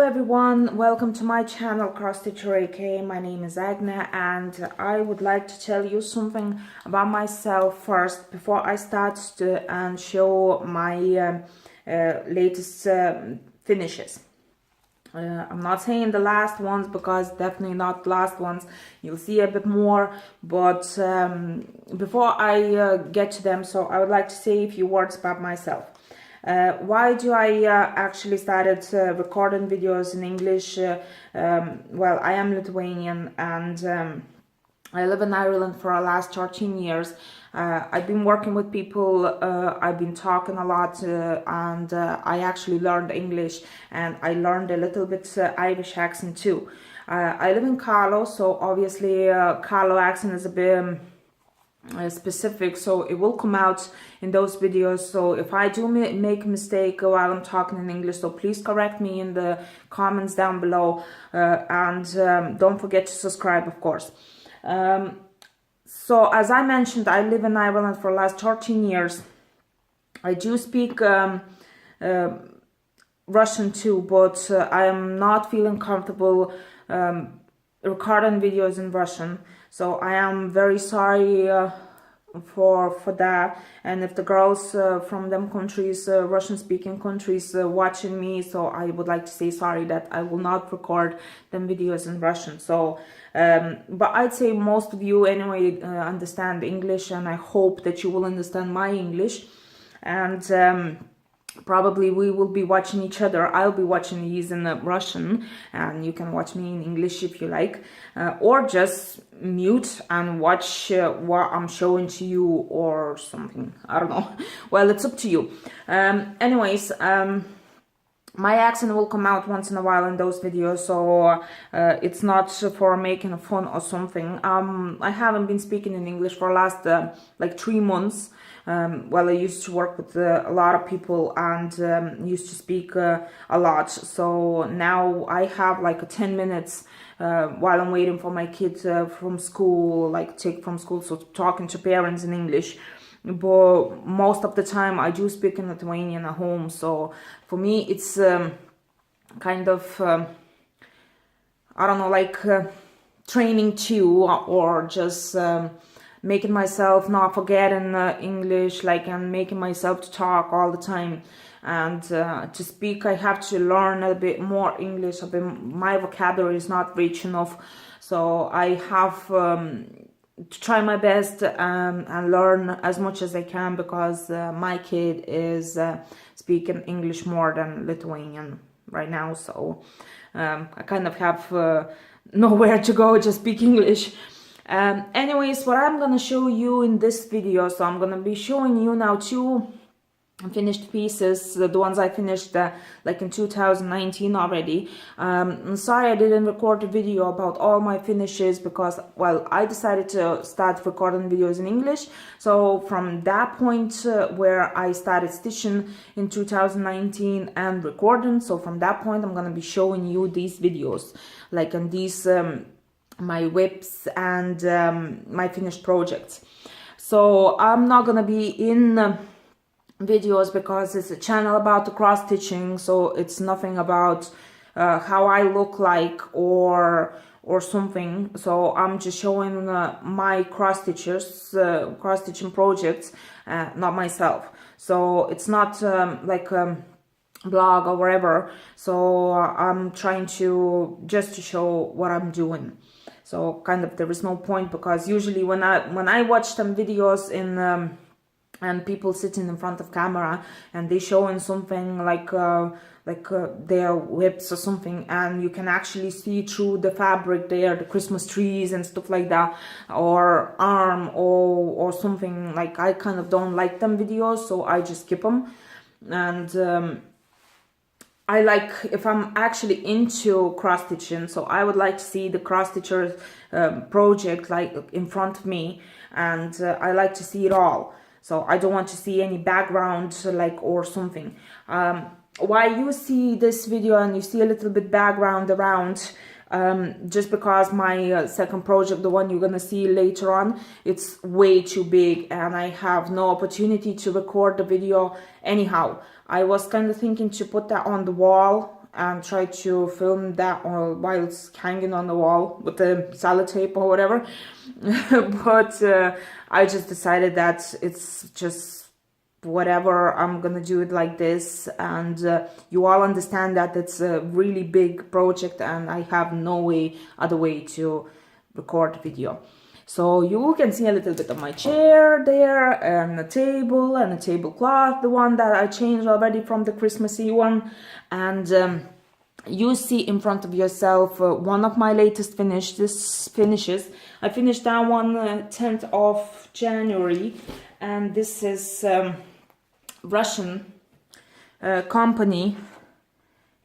everyone, welcome to my channel Cross Stitcher AK. My name is Agna and I would like to tell you something about myself first before I start and show my latest finishes. I'm not saying the last ones because definitely not the last ones. You'll see a bit more, but before I get to them, so I would like to say a few words about myself. Why do I actually started recording videos in English? Well, I am Lithuanian and I live in Ireland for the last 13 years. I've been working with people, I've been talking a lot, and I actually learned English and I learned a little bit Irish accent too. I live in Carlo, so obviously Carlo accent is a bit specific, so it will come out in those videos. So if I do make a mistake while I'm talking in English, so please correct me in the comments down below, and don't forget to subscribe, of course. So as I mentioned, I live in Ireland for the last 13 years. I do speak Russian too, but I am not feeling comfortable recording videos in Russian. So I am very sorry for that, and if the girls from them countries, Russian speaking countries, watching me, so I would like to say sorry that I will not record them videos in Russian. So but I'd say most of you anyway understand English, and I hope that you will understand my English, and probably we will be watching each other. I'll be watching these in Russian and you can watch me in English if you like, or just mute and watch what I'm showing to you or something. I don't know. Well, it's up to you. Anyways, my accent will come out once in a while in those videos, so it's not for making fun or something. I haven't been speaking in English for the last like 3 months. Well, I used to work with a lot of people and used to speak a lot. So now I have like 10 minutes while I'm waiting for my kids from school, like take from school, so talking to parents in English. But most of the time I do speak in Lithuanian at home. So for me it's kind of, I don't know, like training too, or just making myself not forgetting English, like, and making myself to talk all the time. And to speak, I have to learn a bit more English. My vocabulary is not rich enough, so I have to try my best and learn as much as I can, because my kid is speaking English more than Lithuanian right now. So I kind of have nowhere to go, just speak English. Anyways, what I'm gonna show you in this video, so I'm gonna be showing you now 2 finished pieces, the ones I finished like in 2019 already. I'm sorry I didn't record a video about all my finishes because, well, I decided to start recording videos in English. So from that point where I started stitching in 2019 and recording, so from that point I'm gonna be showing you these videos, like on these my whips and my finished projects. So I'm not gonna be in videos because it's a channel about the cross stitching, so it's nothing about how I look like or something. So I'm just showing my cross stitching projects, not myself. So it's not like blog or whatever. So I'm trying to just to show what I'm doing. So kind of there is no point, because usually when I watch some videos in and people sitting in front of camera and they showing something like their whips or something, and you can actually see through the fabric there, the Christmas trees and stuff like that, or arm or something, like I kind of don't like them videos, so I just skip them. And I like, if I'm actually into cross stitching, so I would like to see the cross stitcher project like in front of me, and I like to see it all. So I don't want to see any background like or something. Why you see this video and you see a little bit background around, just because my second project, the one you're gonna see later on, it's way too big and I have no opportunity to record the video anyhow. I was kind of thinking to put that on the wall and try to film that while it's hanging on the wall with the sellotape or whatever. But I just decided that it's just whatever, I'm gonna do it like this, and you all understand that it's a really big project and I have no other way to record video. So you can see a little bit of my chair there, and a table and a tablecloth, the one that I changed already from the Christmassy one. And you see in front of yourself one of my latest finishes. I finished that one 10th of January, and this is Russian company.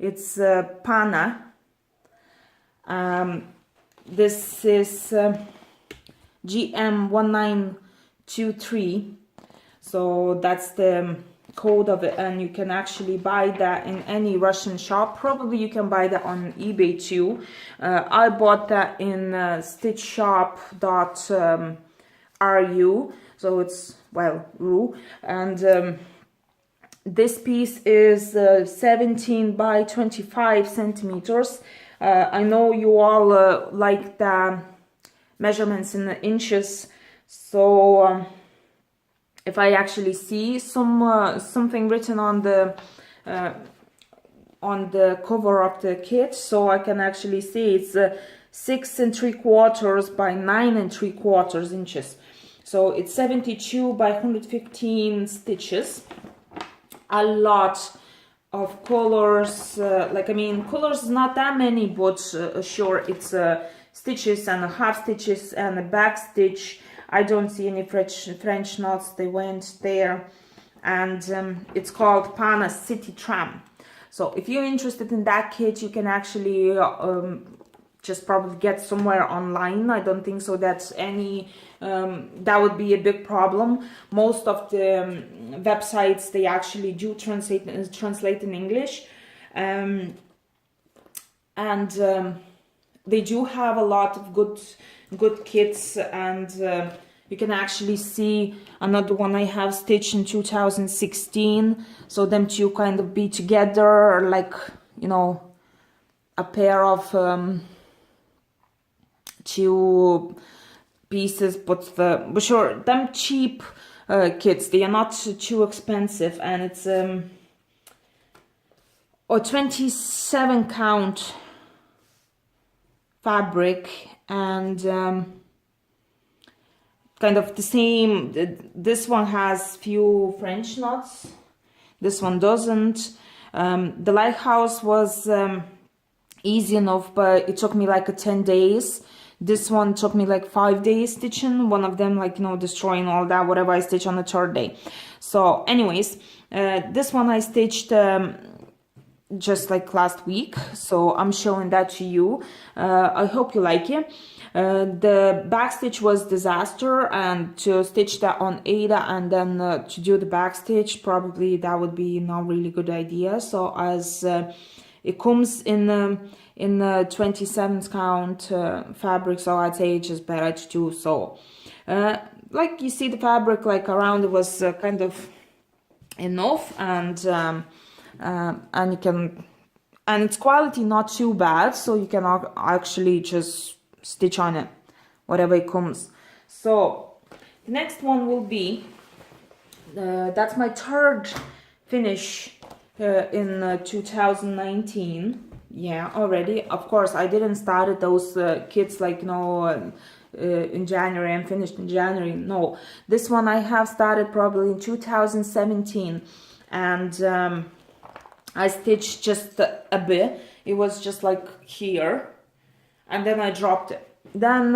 It's Panna. This is GM1923, so that's the code of it, and you can actually buy that in any Russian shop. Probably you can buy that on eBay too. I bought that in stitchshop.ru, so it's, well, ru, and this piece is 17 by 25 centimeters. I know you all like the measurements in the inches, so if I actually see something written on the cover of the kit, so I can actually see it's 6 3/4 by 9 3/4 inches. So it's 72 by 115 stitches. A lot of colors, like, I mean, colors is not that many, but sure, it's stitches and half stitches and a back stitch. I don't see any French knots, they went there. And it's called Panna City Tram. So if you're interested in that kit, you can actually just probably get somewhere online. I don't think so that's any that would be a big problem. Most of the websites, they actually do translate in English, and they do have a lot of good kits. And you can actually see another one I have stitched in 2016, so them two kind of be together, like, you know, a pair of two pieces. But sure, them cheap kits, they are not too expensive, and it's a 27 count fabric, and kind of the same. This one has few French knots, this one doesn't. The lighthouse was easy enough, but it took me like 10 days. This one took me like 5 days stitching. One of them, like, you know, destroying all that, whatever I stitched on the 3rd day. So anyways, this one I stitched just like last week, so I'm showing that to you. I hope you like it. The back stitch was disaster, and to stitch that on Ada and then to do the back stitch, probably that would be not really good idea. So as it comes in 27th count fabric, so I'd say it's just better to do so. Like, you see the fabric like around it was kind of enough, and you can, and its quality not too bad, so you can actually just stitch on it whatever it comes. So the next one will be that's my 3rd finish in 2019. Yeah, already. Of course, I didn't start those kits like, you know, in January and finished in January. No, this one I have started probably in 2017, and I stitched just a bit. It was just like here, and then I dropped it. Then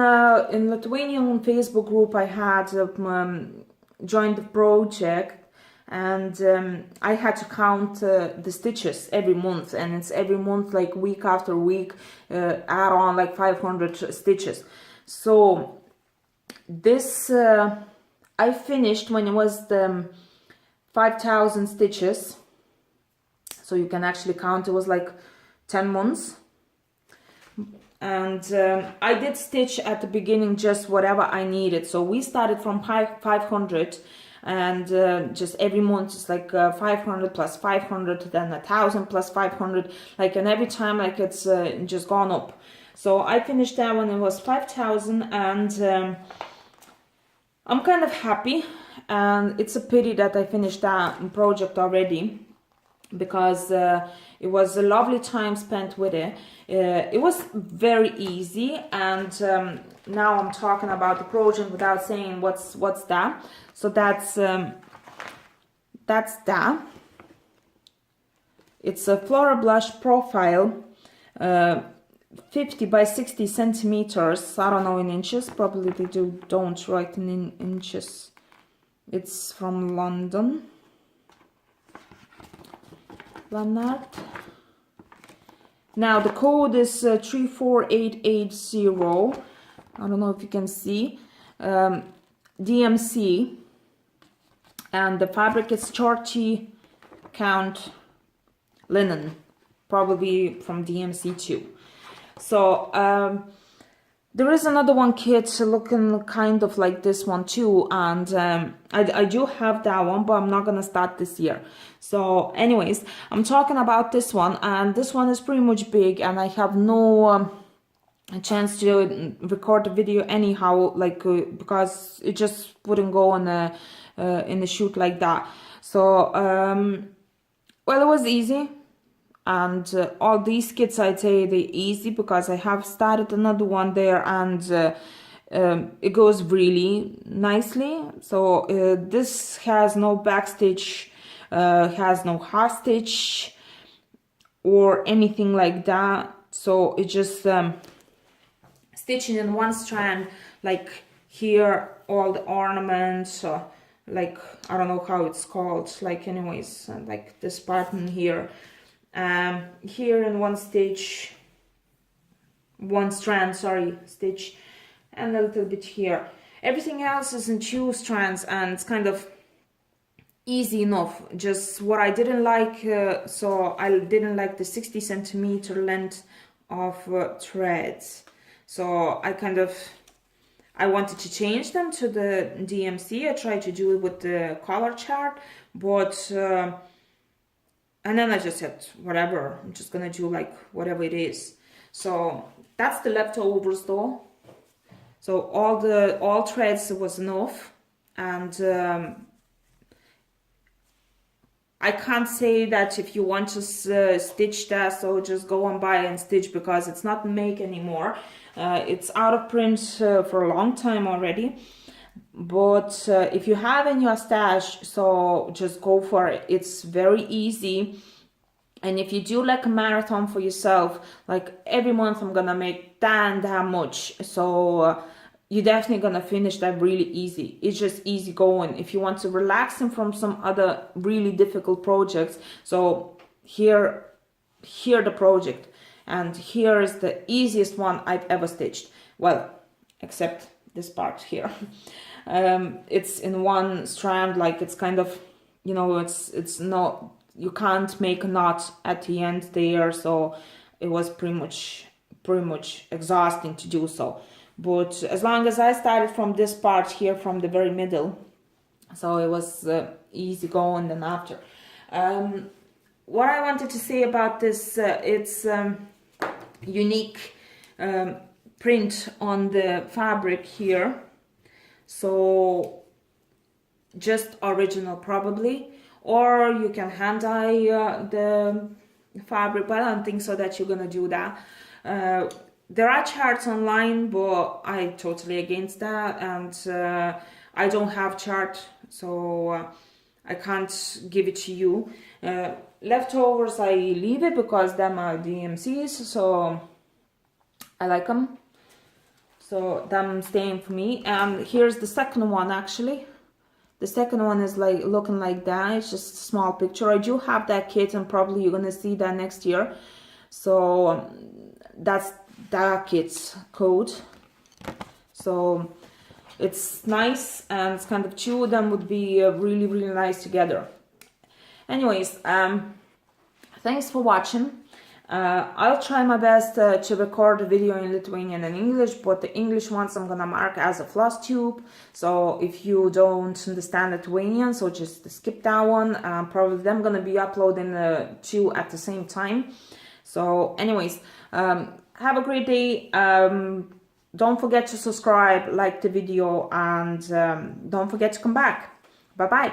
in Lithuanian Facebook group, I had joined the project, and I had to count the stitches every month, and it's every month, like week after week, add on like 500 stitches. So this I finished when it was the 5,000 stitches. So you can actually count, it was like 10 months. And I did stitch at the beginning just whatever I needed. So we started from 500, and just every month it's like 500 plus 500, then 1,000 plus 500, like, and every time like it's just gone up. So I finished that when it was 5,000, and I'm kind of happy, and it's a pity that I finished that project already, because it was a lovely time spent with it. It was very easy, and now I'm talking about the project without saying what's that. So that's that. It's a Floral blush profile, 50 by 60 centimeters. I don't know in inches, probably they don't write in inches. It's from London. Lanarte. Now the code is 34880. I don't know if you can see. DMC, and the fabric is 30 count linen, probably from DMC too. So there is another one kit looking kind of like this one too, and I do have that one, but I'm not gonna start this year. So anyways, I'm talking about this one, and this one is pretty much big, and I have no chance to record the video anyhow, like because it just wouldn't go in a shoot like that. So well, it was easy. And all these kits, I'd say they're easy because I have started another one there, and it goes really nicely. So this has no backstitch, has no half stitch or anything like that. So it just stitching in one strand, like here all the ornaments, like I don't know how it's called, like anyways, like this pattern here. Here in one strand, stitch, and a little bit here. Everything else is in 2 strands, and it's kind of easy enough. Just what I didn't like, so I didn't like the 60 centimeter length of threads. So I wanted to change them to the DMC. I tried to do it with the color chart, but and then I just said, whatever, I'm just gonna do like whatever it is. So that's the leftovers though. So all threads was enough, and I can't say that if you want to stitch that, so just go and buy and stitch, because it's not make anymore. It's out of print for a long time already. But if you have in your stash, so just go for it. It's very easy. And if you do like a marathon for yourself, like every month I'm gonna make that much, so you're definitely gonna finish that really easy. It's just easy going. If you want to relax them from some other really difficult projects, so here the project, and here is the easiest one I've ever stitched. Well, except this part here. It's in one strand, like it's kind of, you know, it's not, you can't make a knot at the end there, so it was pretty much exhausting to do so. But as long as I started from this part here, from the very middle, so it was easy going. Then after what I wanted to say about this, it's unique print on the fabric here. So just original probably, or you can hand dye the fabric, but I don't think so that you're gonna do that. There are charts online, but I'm totally against that, and I don't have chart, so I can't give it to you. Leftovers I leave it because them are DMCs, so I like them. So them staying for me. And here's the second one actually. The second one is like looking like that. It's just a small picture. I do have that kit, and probably you're gonna see that next year. So that's that kit's code. So it's nice, and it's kind of 2 of them would be really nice together. Anyways, thanks for watching. I'll try my best to record a video in Lithuanian and English, but the English ones I'm gonna mark as a FLOSSTUBE. So if you don't understand Lithuanian, so just skip that one. Probably I'm gonna be uploading two at the same time. So anyways, have a great day. Don't forget to subscribe, like the video, and don't forget to come back. Bye bye.